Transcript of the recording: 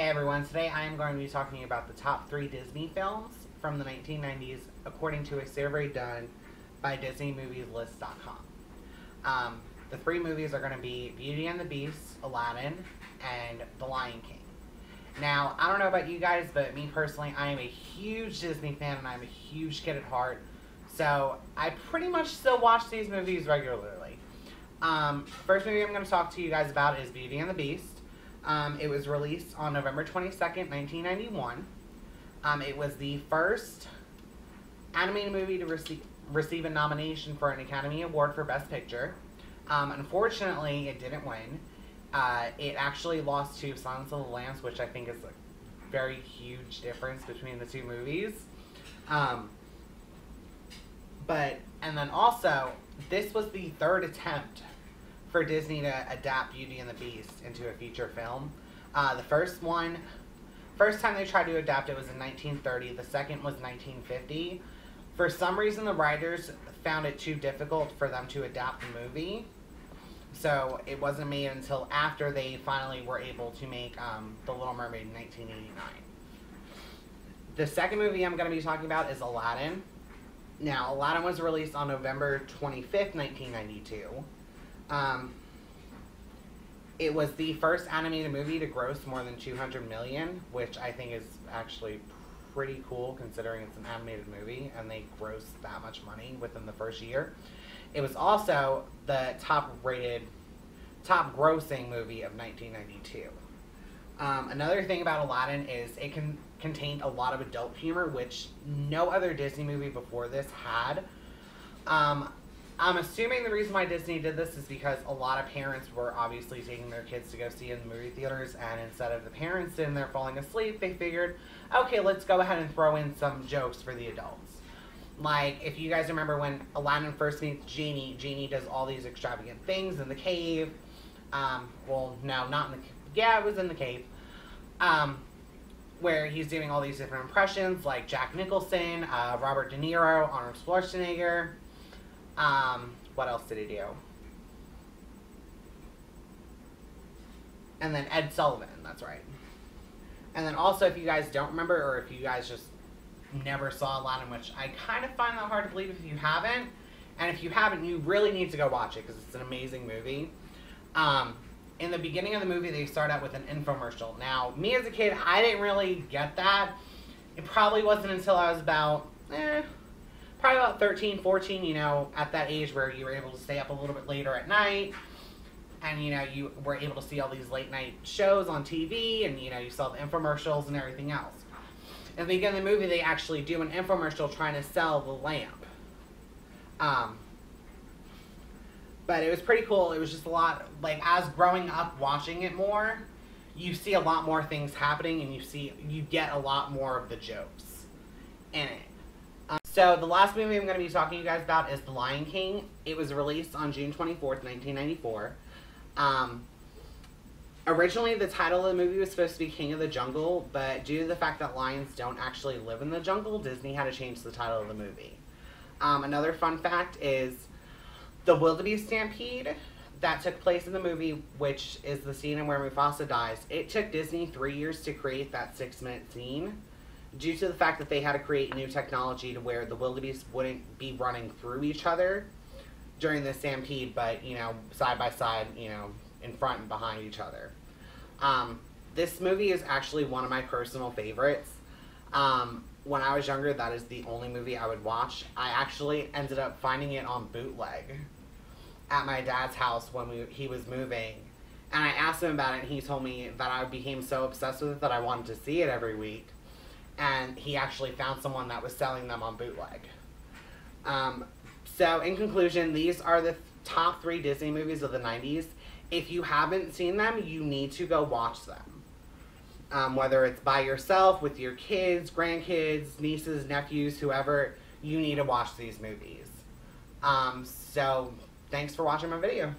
Hey everyone, today I am going to be talking about the top 3 Disney films from the 1990s according to a survey done by DisneyMoviesList.com. The 3 movies are going to be Beauty and the Beast, Aladdin, and The Lion King. Now, I don't know about you guys, but me personally, I am a huge Disney fan and I'm a huge kid at heart. So, I pretty much still watch these movies regularly. First movie I'm going to talk to you guys about is Beauty and the Beast. It was released on November 22nd, 1991. It was the first animated movie to receive a nomination for an Academy Award for Best Picture. Unfortunately, it didn't win. It actually lost to Silence of the Lambs, which I think is a very huge difference between the two movies. And then also, this was the third attempt for Disney to adapt Beauty and the Beast into a feature film. The first time they tried to adapt it was in 1930. The second was 1950. For some reason, the writers found it too difficult for them to adapt the movie. So it wasn't made until after they finally were able to make The Little Mermaid in 1989. The second movie I'm going to be talking about is Aladdin. Now, Aladdin was released on November 25th, 1992. It was the first animated movie to gross more than $200 million, which I think is actually pretty cool considering it's an animated movie and they grossed that much money within the first year. It was also the top grossing movie of 1992. Another thing about Aladdin is it contained a lot of adult humor, which no other Disney movie before this had. I'm assuming the reason why Disney did this is because a lot of parents were obviously taking their kids to go see it in the movie theaters, and instead of the parents sitting there falling asleep, they figured, okay, let's go ahead and throw in some jokes for the adults. Like, if you guys remember when Aladdin first meets Genie, Genie does all these extravagant things in the cave. Well, no, not in the cave. Yeah, it was in the cave. Where he's doing all these different impressions, like Jack Nicholson, Robert De Niro, Arnold Schwarzenegger. What else did he do? And then Ed Sullivan, that's right. And then also, if you guys don't remember, or if you guys just never saw Aladdin, which I kind of find that hard to believe if you haven't, and if you haven't, you really need to go watch it, because it's an amazing movie. In the beginning of the movie, they start out with an infomercial. Now, me as a kid, I didn't really get that. It probably wasn't until I was about, probably about 13, 14, you know, at that age where you were able to stay up a little bit later at night. And, you know, you were able to see all these late night shows on TV. And, you know, you saw the infomercials and everything else. At the beginning of the movie, they actually do an infomercial trying to sell the lamp. But it was pretty cool. It was just a lot, like, as growing up watching it more, you see a lot more things happening. And you get a lot more of the jokes in it. So, the last movie I'm going to be talking to you guys about is The Lion King. It was released on June 24th, 1994. Originally, the title of the movie was supposed to be King of the Jungle, but due to the fact that lions don't actually live in the jungle, Disney had to change the title of the movie. Another fun fact is the wildebeest stampede that took place in the movie, which is the scene in where Mufasa dies. It took Disney 3 years to create that 6-minute scene, due to the fact that they had to create new technology to where the wildebeest wouldn't be running through each other during the stampede, but, you know, side by side, you know, in front and behind each other. This movie is actually one of my personal favorites. When I was younger, that is the only movie I would watch. I actually ended up finding it on bootleg at my dad's house when he was moving. And I asked him about it, and he told me that I became so obsessed with it that I wanted to see it every week. And he actually found someone that was selling them on bootleg. So, in conclusion, these are the top 3 Disney movies of the 90s. If you haven't seen them, you need to go watch them. Whether it's by yourself, with your kids, grandkids, nieces, nephews, whoever, you need to watch these movies. So, thanks for watching my video.